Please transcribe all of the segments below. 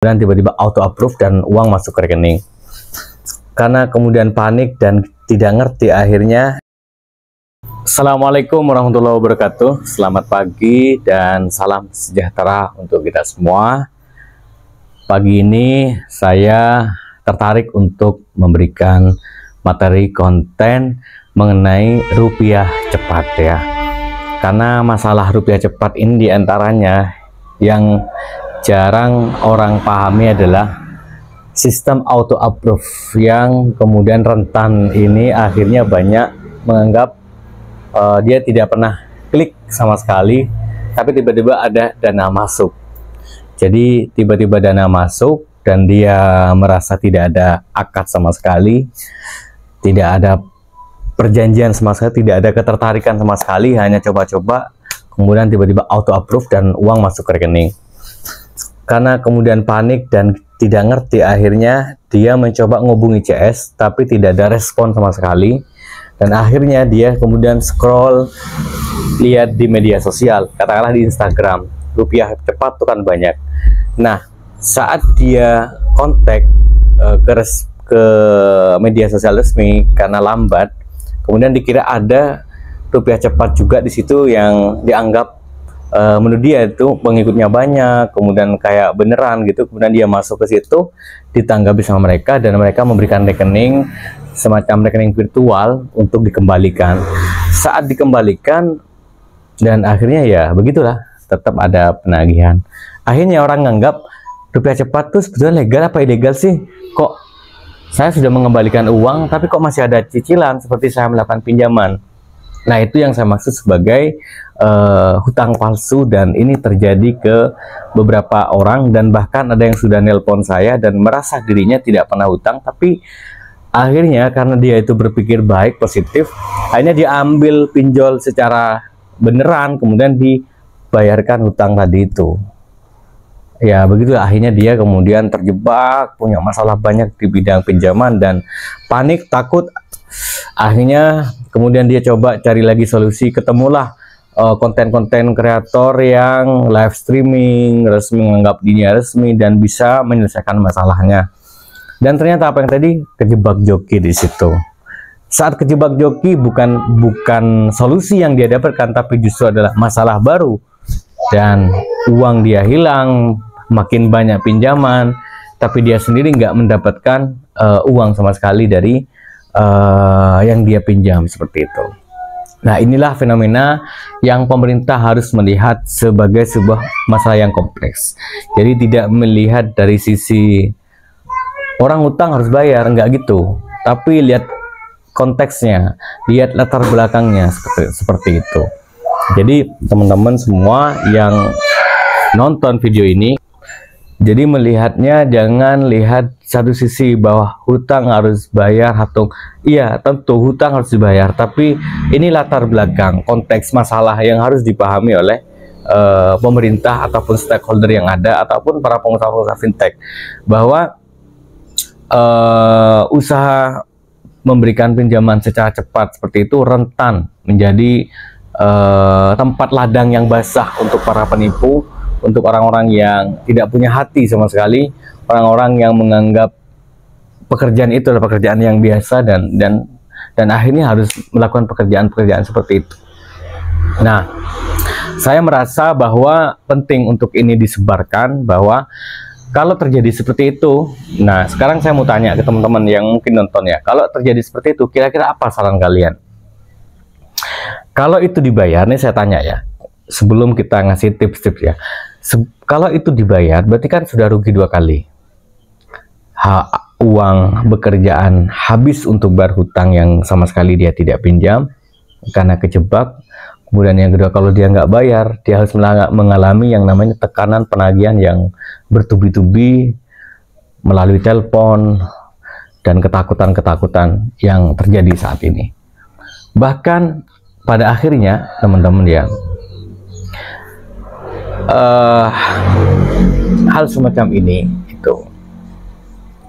dan tiba-tiba auto approve dan uang masuk ke rekening. Karena kemudian panik dan tidak ngerti, akhirnya. Assalamualaikum warahmatullahi wabarakatuh. Selamat pagi dan salam sejahtera untuk kita semua. Pagi ini saya tertarik untuk memberikan materi konten mengenai rupiah cepat ya. Karena masalah rupiah cepat ini diantaranya yang jarang orang pahami adalah sistem auto approve yang kemudian rentan ini. Akhirnya banyak menganggap dia tidak pernah klik sama sekali, tapi tiba-tiba ada dana masuk. Jadi tiba-tiba dana masuk dan dia merasa tidak ada akad sama sekali, tidak ada perjanjian sama sekali, tidak ada ketertarikan sama sekali, hanya coba-coba, kemudian tiba-tiba auto approve dan uang masuk ke rekening. Karena kemudian panik dan tidak ngerti, akhirnya dia mencoba ngubungi CS tapi tidak ada respon sama sekali. Dan akhirnya dia kemudian scroll, lihat di media sosial, katakanlah di Instagram, rupiah cepat tuh kan banyak. Nah, saat dia kontak ke media sosial resmi karena lambat, kemudian dikira ada rupiah cepat juga di situ yang dianggap menurut dia itu pengikutnya banyak, kemudian kayak beneran gitu. Kemudian dia masuk ke situ, ditanggapi sama mereka dan mereka memberikan rekening, semacam rekening virtual untuk dikembalikan. Saat dikembalikan dan akhirnya ya begitulah, tetap ada penagihan. Akhirnya orang nganggap rupiah cepat tuh sebetulnya legal apa ilegal sih? Kok saya sudah mengembalikan uang tapi kok masih ada cicilan seperti saya melakukan pinjaman. Nah, itu yang saya maksud sebagai hutang palsu, dan ini terjadi ke beberapa orang, dan bahkan ada yang sudah nelpon saya dan merasa dirinya tidak pernah hutang, tapi akhirnya karena dia itu berpikir baik, positif, akhirnya dia ambil pinjol secara beneran, kemudian dibayarkan hutang tadi itu. Ya begitu, akhirnya dia kemudian terjebak, punya masalah banyak di bidang pinjaman dan panik, takut. Akhirnya kemudian dia coba cari lagi solusi, ketemulah konten-konten kreator yang live streaming resmi, menganggap dirinya resmi dan bisa menyelesaikan masalahnya. Dan ternyata apa yang tadi, kejebak joki di situ. Saat kejebak joki bukan solusi yang dia dapatkan, tapi justru adalah masalah baru dan uang dia hilang, makin banyak pinjaman, tapi dia sendiri nggak mendapatkan uang sama sekali dari yang dia pinjam, seperti itu. Nah, inilah fenomena yang pemerintah harus melihat sebagai sebuah masalah yang kompleks. Jadi tidak melihat dari sisi orang utang harus bayar, enggak gitu, tapi lihat konteksnya, lihat latar belakangnya, seperti itu. Jadi teman-teman semua yang nonton video ini, jadi melihatnya jangan lihat satu sisi bahwa hutang harus bayar, atau iya tentu hutang harus dibayar, tapi ini latar belakang konteks masalah yang harus dipahami oleh pemerintah ataupun stakeholder yang ada, ataupun para pengusaha-pengusaha fintech, bahwa usaha memberikan pinjaman secara cepat seperti itu rentan menjadi tempat ladang yang basah untuk para penipu, untuk orang-orang yang tidak punya hati sama sekali, orang-orang yang menganggap pekerjaan itu adalah pekerjaan yang biasa dan akhirnya harus melakukan pekerjaan-pekerjaan seperti itu. Nah, saya merasa bahwa penting untuk ini disebarkan, bahwa kalau terjadi seperti itu, nah sekarang saya mau tanya ke teman-teman yang mungkin nonton ya, kalau terjadi seperti itu, kira-kira apa saran kalian? Kalau itu dibayar, nih saya tanya ya, sebelum kita ngasih tips-tips ya, kalau itu dibayar berarti kan sudah rugi dua kali. Uang bekerjaan habis untuk bayar hutang yang sama sekali dia tidak pinjam karena kejebak. Kemudian yang kedua, kalau dia nggak bayar, dia harus mengalami yang namanya tekanan penagihan yang bertubi-tubi melalui telepon dan ketakutan-ketakutan yang terjadi saat ini. Bahkan pada akhirnya teman-teman ya, hal semacam ini itu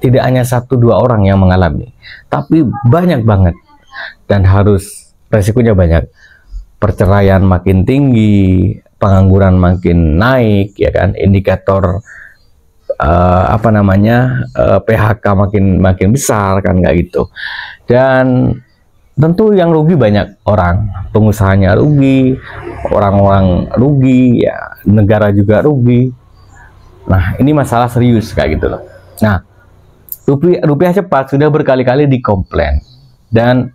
tidak hanya 1-2 orang yang mengalami, tapi banyak banget, dan harus resikonya banyak. Perceraian makin tinggi, pengangguran makin naik, ya kan, indikator PHK makin besar kan, nggak gitu. Dan tentu yang rugi banyak orang, pengusahanya rugi, orang-orang rugi, ya negara juga rugi. Nah, ini masalah serius kayak gitu loh. Nah, rupiah cepat sudah berkali-kali dikomplain dan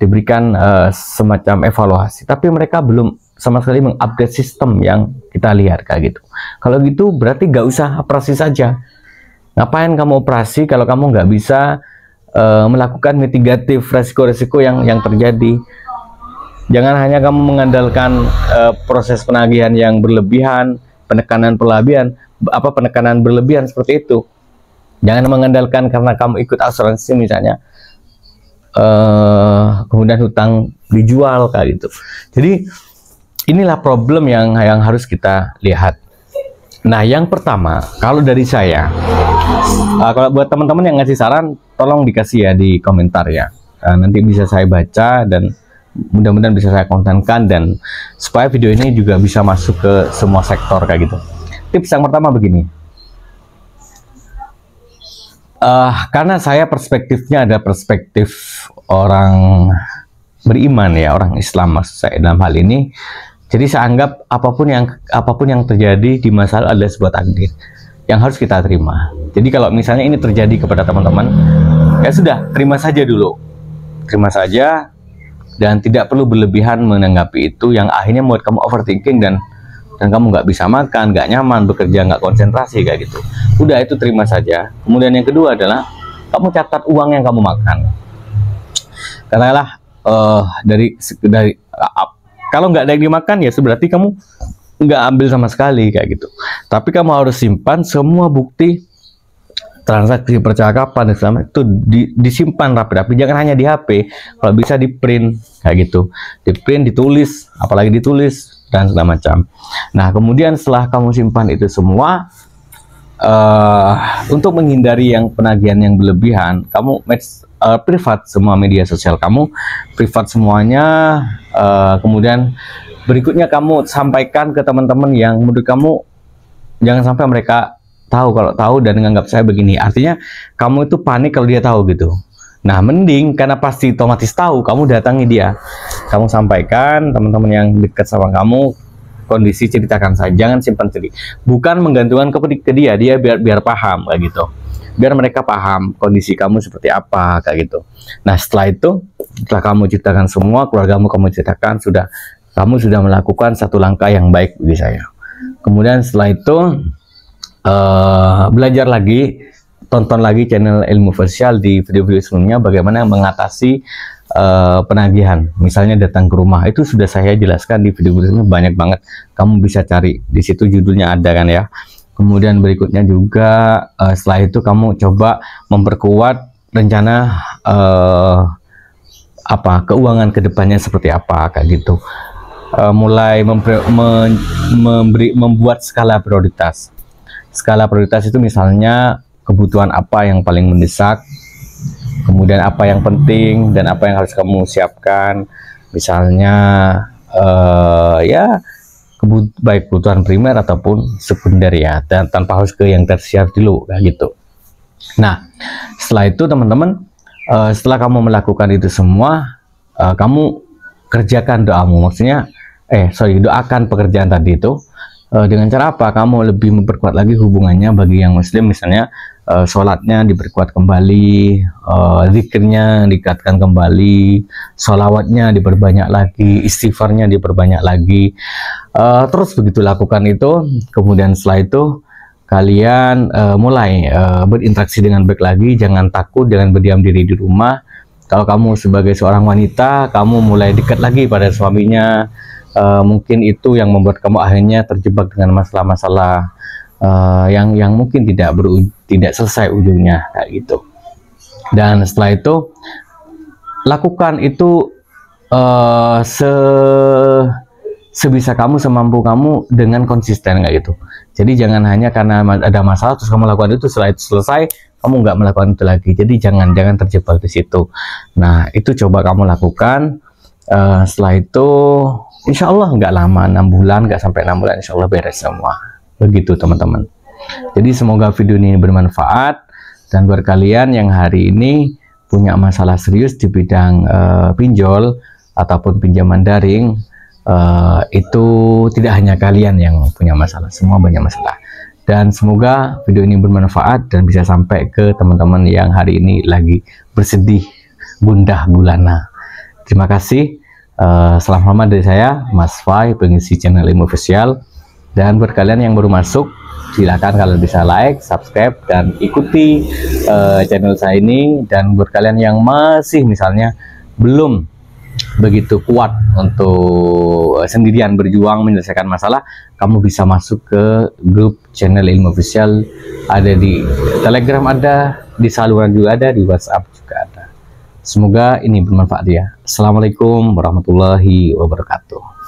diberikan semacam evaluasi, tapi mereka belum sama sekali mengupdate sistem yang kita lihat kayak gitu. Kalau gitu berarti nggak usah operasi saja. Ngapain kamu operasi kalau kamu nggak bisa melakukan mitigatif resiko-resiko yang terjadi? Jangan hanya kamu mengandalkan proses penagihan yang berlebihan, penekanan berlebihan seperti itu. Jangan mengandalkan karena kamu ikut asuransi misalnya, kemudian hutang dijual kayak gitu. Jadi inilah problem yang harus kita lihat. Nah, yang pertama, kalau dari saya, kalau buat teman-teman yang ngasih saran, tolong dikasih ya di komentar ya. Nanti bisa saya baca dan mudah-mudahan bisa saya kontenkan, dan supaya video ini juga bisa masuk ke semua sektor kayak gitu. Tips yang pertama begini. Karena saya perspektifnya ada perspektif orang beriman ya, orang Islam maksud saya dalam hal ini. Jadi saya anggap apapun yang terjadi di masa lalu adalah sebuah takdir yang harus kita terima. Jadi kalau misalnya ini terjadi kepada teman-teman, ya sudah, terima saja dulu. Terima saja dan tidak perlu berlebihan menanggapi itu yang akhirnya membuat kamu overthinking dan kamu nggak bisa makan, nggak nyaman, bekerja nggak konsentrasi kayak gitu. Udah, itu terima saja. Kemudian yang kedua adalah kamu catat uang yang kamu makan. Katakanlah dari kalau nggak ada yang dimakan ya berarti kamu nggak ambil sama sekali kayak gitu. Tapi kamu harus simpan semua bukti transaksi percakapan dan selama itu disimpan rapi-rapi. Jangan hanya di HP, kalau bisa di print kayak gitu. Di print, ditulis, apalagi ditulis dan segala macam. Nah, kemudian setelah kamu simpan itu semua, untuk menghindari yang penagihan yang berlebihan, kamu privat semua media sosial kamu, privat semuanya. Kemudian berikutnya kamu sampaikan ke teman-teman yang menurut kamu, jangan sampai mereka tahu. Kalau tahu dan menganggap saya begini, artinya kamu itu panik kalau dia tahu gitu. Nah, mending karena pasti otomatis tahu, kamu datangi dia, kamu sampaikan teman-teman yang dekat sama kamu kondisi, ceritakan saja, jangan simpan sendiri. Bukan menggantungkan ke dia biar paham kayak gitu. Biar mereka paham kondisi kamu seperti apa kayak gitu. Nah, setelah itu, setelah kamu ceritakan semua, keluargamu kamu ceritakan, kamu sudah melakukan satu langkah yang baik bagi saya. Kemudian setelah itu belajar lagi, tonton lagi channel Ilmu Finansial di video-video sebelumnya bagaimana mengatasi penagihan. Misalnya datang ke rumah, itu sudah saya jelaskan di video-video sebelumnya, banyak banget. Kamu bisa cari di situ, judulnya ada kan ya. Kemudian berikutnya juga setelah itu kamu coba memperkuat rencana keuangan kedepannya seperti apa kayak gitu. Mulai membuat skala prioritas. Skala prioritas itu misalnya kebutuhan apa yang paling mendesak, kemudian apa yang penting dan apa yang harus kamu siapkan. Misalnya baik kebutuhan primer ataupun sekunder ya, dan tanpa harus ke yang tersier dulu kayak gitu. Nah, setelah itu teman-teman, setelah kamu melakukan itu semua, kamu kerjakan doamu, maksudnya doakan pekerjaan tadi itu. Dengan cara apa? Kamu lebih memperkuat lagi hubungannya bagi yang muslim, misalnya sholatnya diperkuat kembali, zikirnya ditingkatkan kembali, sholawatnya diperbanyak lagi, istighfarnya diperbanyak lagi. Terus begitu lakukan itu. Kemudian setelah itu kalian mulai berinteraksi dengan baik lagi. Jangan takut, jangan berdiam diri di rumah. Kalau kamu sebagai seorang wanita, kamu mulai dekat lagi pada suaminya. Mungkin itu yang membuat kamu akhirnya terjebak dengan masalah-masalah yang mungkin tidak selesai ujungnya kayak gitu. Dan setelah itu lakukan itu sebisa kamu, semampu kamu, dengan konsisten kayak gitu. Jadi jangan hanya karena ada masalah terus kamu lakukan itu, setelah itu selesai kamu nggak melakukan itu lagi. Jadi jangan terjebak di situ. Nah, itu coba kamu lakukan. Setelah itu insya Allah nggak lama, 6 bulan, nggak sampai 6 bulan, insya Allah beres semua. Begitu teman-teman. Jadi semoga video ini bermanfaat, dan buat kalian yang hari ini punya masalah serius di bidang pinjol ataupun pinjaman daring, itu tidak hanya kalian yang punya masalah, semua banyak masalah. Dan semoga video ini bermanfaat dan bisa sampai ke teman-teman yang hari ini lagi bersedih gundah gulana. Terima kasih. Salam hormat dari saya, Mas Fai, pengisi channel Ilmu Official. Dan buat kalian yang baru masuk, silakan kalian bisa like, subscribe, dan ikuti channel saya ini. Dan buat kalian yang masih misalnya belum begitu kuat untuk sendirian berjuang menyelesaikan masalah, kamu bisa masuk ke grup channel Ilmu Official. Ada di Telegram, ada di saluran juga, ada di WhatsApp juga ada. Semoga ini bermanfaat ya. Assalamualaikum warahmatullahi wabarakatuh.